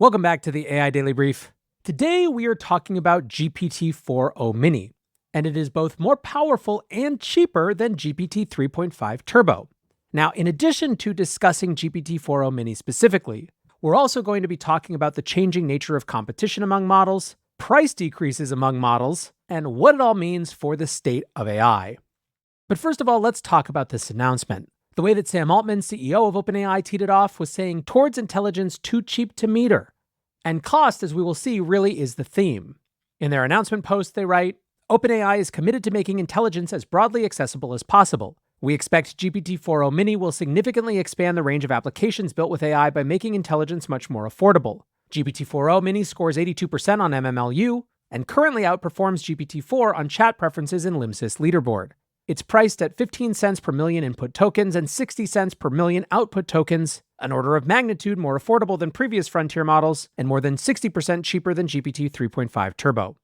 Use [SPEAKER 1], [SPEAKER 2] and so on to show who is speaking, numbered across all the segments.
[SPEAKER 1] Welcome back to the AI Daily Brief. Today we are talking about GPT-4o Mini, and it is both more powerful and cheaper than GPT 3.5 Turbo. Now, in addition to discussing GPT-4o Mini specifically, we're also going to be talking about the changing nature of competition among models, price decreases among models, and what it all means for the state of AI. But first of all, let's talk about this announcement. The way that Sam Altman, CEO of OpenAI, teed it off was saying, towards intelligence too cheap to meter. And cost, as we will see, really is the theme. In their announcement post, they write, OpenAI is committed to making intelligence as broadly accessible as possible. We expect GPT-4o Mini will significantly expand the range of applications built with AI by making intelligence much more affordable. GPT-4o Mini scores 82% on MMLU and currently outperforms GPT-4 on chat preferences in LIMSYS leaderboard. It's priced at 15 cents per million input tokens and 60 cents per million output tokens, an order of magnitude more affordable than previous frontier models and more than 60% cheaper than GPT 3.5 Turbo.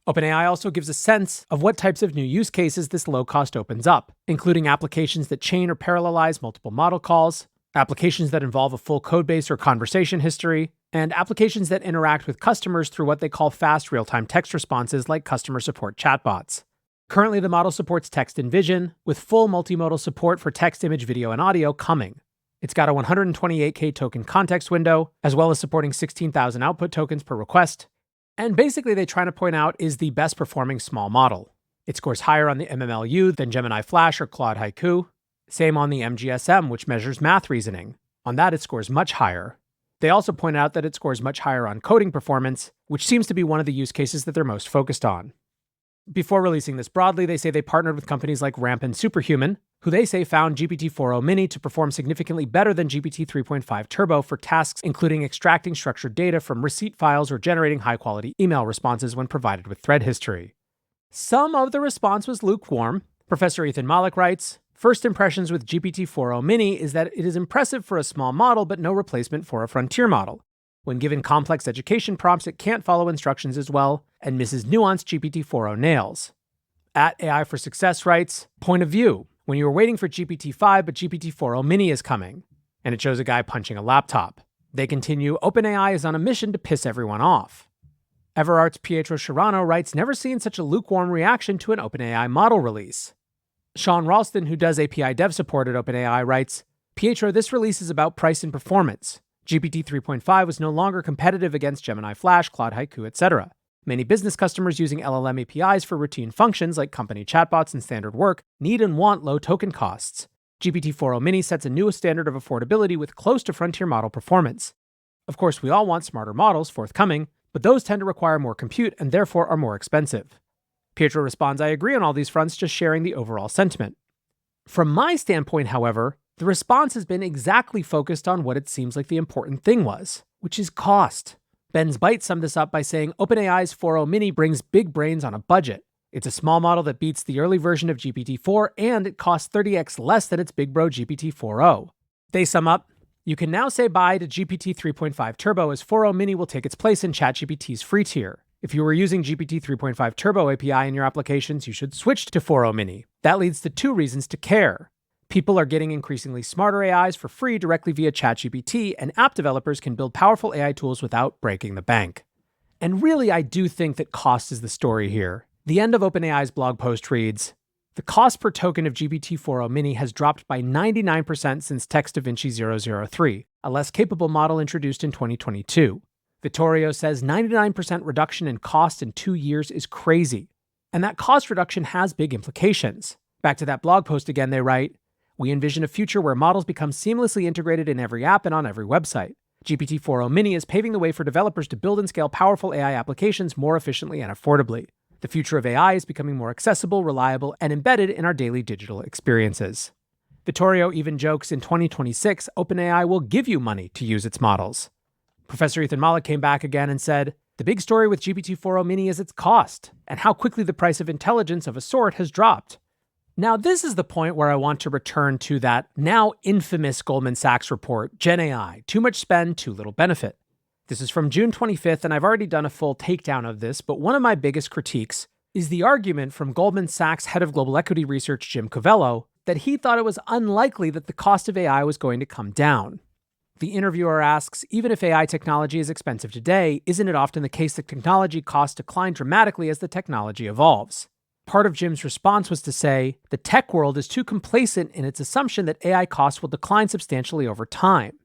[SPEAKER 1] OpenAI also gives a sense of what types of new use cases this low cost opens up, including applications that chain or parallelize multiple model calls, applications that involve a full codebase or conversation history, and applications that interact with customers through what they call fast real-time text responses like customer support chatbots. Currently, the model supports text and vision, with full multimodal support for text, image, video, and audio coming. It's got a 128K token context window, as well as supporting 16,000 output tokens per request. And basically, they're trying to point out is the best performing small model. It scores higher on the MMLU than Gemini Flash or Claude Haiku. Same on the MGSM, which measures math reasoning. On that, it scores much higher. They also point out that it scores much higher on coding performance, which seems to be one of the use cases that they're most focused on. Before releasing this broadly, they say they partnered with companies like Ramp and Superhuman, who they say found GPT-4o Mini to perform significantly better than GPT 3.5 Turbo for tasks including extracting structured data from receipt files or generating high-quality email responses when provided with thread history. Some of the response was lukewarm. Professor Ethan Malik writes, first impressions with GPT-4o Mini is that it is impressive for a small model, but no replacement for a frontier model. When given complex education prompts, it can't follow instructions as well and misses nuance GPT-4o nails. At AI for Success writes, point of view, when you were waiting for GPT-5, but GPT-4o Mini is coming. And it shows a guy punching a laptop. They continue, OpenAI is on a mission to piss everyone off. Everart's Pietro Sciarrano writes, never seen such a lukewarm reaction to an OpenAI model release. Sean Ralston, who does API dev support at OpenAI, writes, Pietro, this release is about price and performance. GPT 3.5 was no longer competitive against Gemini Flash, Claude Haiku, etc. Many business customers using LLM APIs for routine functions like company chatbots and standard work need and want low token costs. GPT-4o Mini sets a new standard of affordability with close to frontier model performance. Of course, we all want smarter models forthcoming, but those tend to require more compute and therefore are more expensive. Pietro responds, I agree on all these fronts, just sharing the overall sentiment. From my standpoint, however, the response has been exactly focused on what it seems like the important thing was, which is cost. Ben's Byte summed this up by saying OpenAI's 4o Mini brings big brains on a budget. It's a small model that beats the early version of GPT-4, and it costs 30x less than its big bro GPT-4o. They sum up, you can now say bye to GPT 3.5 Turbo as 4o Mini will take its place in ChatGPT's free tier. If you were using GPT 3.5 Turbo API in your applications, you should switch to 4o Mini. That leads to two reasons to care. People are getting increasingly smarter AIs for free directly via ChatGPT, and app developers can build powerful AI tools without breaking the bank. And really, I do think that cost is the story here. The end of OpenAI's blog post reads, the cost per token of GPT-4o Mini has dropped by 99% since Text DaVinci 003, a less capable model introduced in 2022. Vittorio says 99% reduction in cost in 2 years is crazy. And that cost reduction has big implications. Back to that blog post again, they write, we envision a future where models become seamlessly integrated in every app and on every website. GPT-4o Mini is paving the way for developers to build and scale powerful AI applications more efficiently and affordably. The future of AI is becoming more accessible, reliable, and embedded in our daily digital experiences. Vittorio even jokes in 2026, OpenAI will give you money to use its models. Professor Ethan Malik came back again and said, the big story with GPT-4o Mini is its cost, and how quickly the price of intelligence of a sort has dropped. Now, this is the point where I want to return to that now infamous Goldman Sachs report, Gen AI, too much spend, too little benefit. This is from June 25th, and I've already done a full takedown of this, but one of my biggest critiques is the argument from Goldman Sachs head of global equity research, Jim Covello, that he thought it was unlikely that the cost of AI was going to come down. The interviewer asks, even if AI technology is expensive today, isn't it often the case that technology costs decline dramatically as the technology evolves? Part of Jim's response was to say, the tech world is too complacent in its assumption that AI costs will decline substantially over time.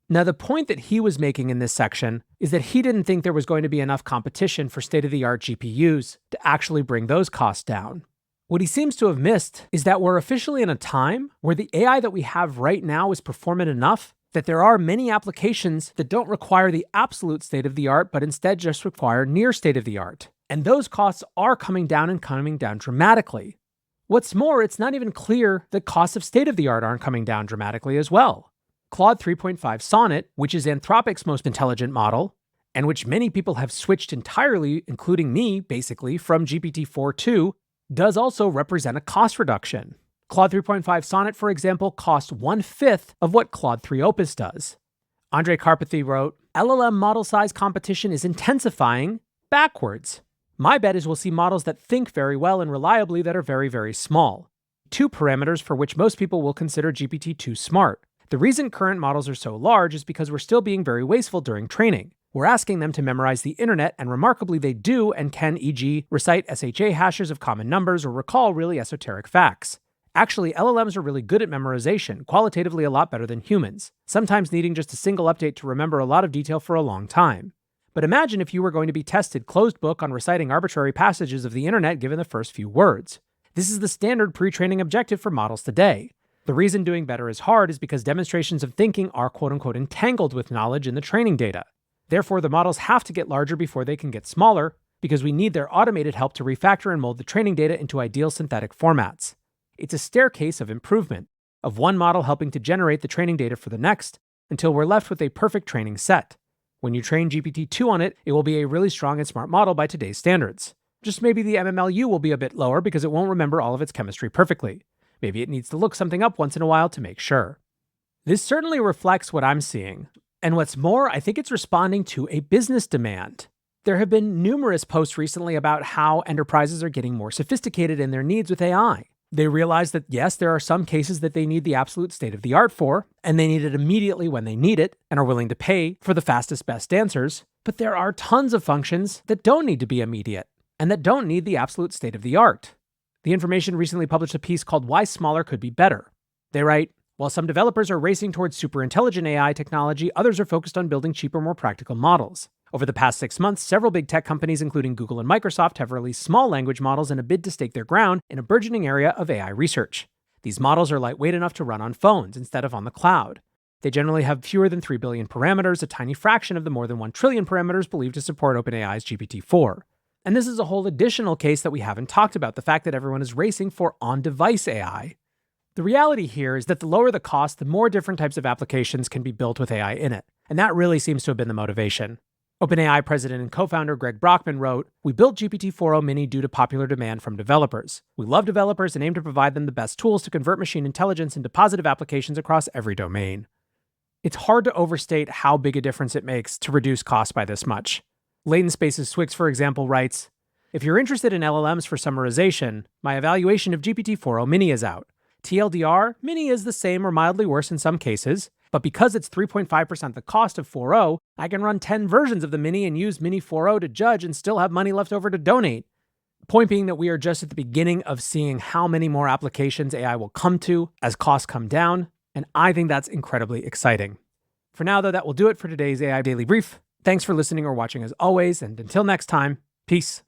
[SPEAKER 1] Now, the point that he was making in this section is that he didn't think there was going to be enough competition for state-of-the-art GPUs to actually bring those costs down. What he seems to have missed is that we're officially in a time where the AI that we have right now is performant enough that there are many applications that don't require the absolute state-of-the-art, but instead just require near state-of-the-art. And those costs are coming down and coming down dramatically. What's more, it's not even clear that costs of state-of-the-art aren't coming down dramatically as well. Claude 3.5 Sonnet, which is Anthropic's most intelligent model, and which many people have switched entirely, including me, basically, from GPT-4 does also represent a cost reduction. Claude 3.5 Sonnet, for example, costs 1/5 of what Claude 3 Opus does. Andre Karpathy wrote, LLM model size competition is intensifying backwards. My bet is we'll see models that think very well and reliably that are very, very small. 2 parameters for which most people will consider GPT-2 smart. The reason current models are so large is because we're still being very wasteful during training. We're asking them to memorize the internet, and remarkably they do and can, e.g., recite SHA hashes of common numbers or recall really esoteric facts. Actually, LLMs are really good at memorization, qualitatively a lot better than humans, sometimes needing just a single update to remember a lot of detail for a long time. But imagine if you were going to be tested closed book on reciting arbitrary passages of the internet given the first few words. This is the standard pre-training objective for models today. The reason doing better is hard is because demonstrations of thinking are quote-unquote entangled with knowledge in the training data. Therefore, the models have to get larger before they can get smaller, because we need their automated help to refactor and mold the training data into ideal synthetic formats. It's a staircase of improvement, of one model helping to generate the training data for the next, until we're left with a perfect training set. When you train GPT-2 on it, it will be a really strong and smart model by today's standards. Just maybe the MMLU will be a bit lower because it won't remember all of its chemistry perfectly. Maybe it needs to look something up once in a while to make sure. This certainly reflects what I'm seeing. And what's more, I think it's responding to a business demand. There have been numerous posts recently about how enterprises are getting more sophisticated in their needs with AI. They realize that yes, there are some cases that they need the absolute state of the art for, and they need it immediately when they need it, and are willing to pay for the fastest, best answers. But there are tons of functions that don't need to be immediate, and that don't need the absolute state of the art. The Information recently published a piece called Why Smaller Could Be Better. They write, while some developers are racing towards super intelligent AI technology, others are focused on building cheaper, more practical models. Over the past 6 months, several big tech companies, including Google and Microsoft, have released small language models in a bid to stake their ground in a burgeoning area of AI research. These models are lightweight enough to run on phones instead of on the cloud. They generally have fewer than 3 billion parameters, a tiny fraction of the more than 1 trillion parameters believed to support OpenAI's GPT-4. And this is a whole additional case that we haven't talked about, the fact that everyone is racing for on-device AI. The reality here is that the lower the cost, the more different types of applications can be built with AI in it. And that really seems to have been the motivation. OpenAI president and co-founder Greg Brockman wrote, "We built GPT-4o Mini due to popular demand from developers. We love developers and aim to provide them the best tools to convert machine intelligence into positive applications across every domain." It's hard to overstate how big a difference it makes to reduce costs by this much. Leighton Space's Swix, for example, writes, "If you're interested in LLMs for summarization, my evaluation of GPT-4o Mini is out. TLDR, Mini is the same or mildly worse in some cases, but because it's 3.5% the cost of 4o, I can run 10 versions of the Mini and use Mini 4o to judge and still have money left over to donate." The point being that we are just at the beginning of seeing how many more applications AI will come to as costs come down, and I think that's incredibly exciting. For now, though, that will do it for today's AI Daily Brief. Thanks for listening or watching as always, and until next time, peace.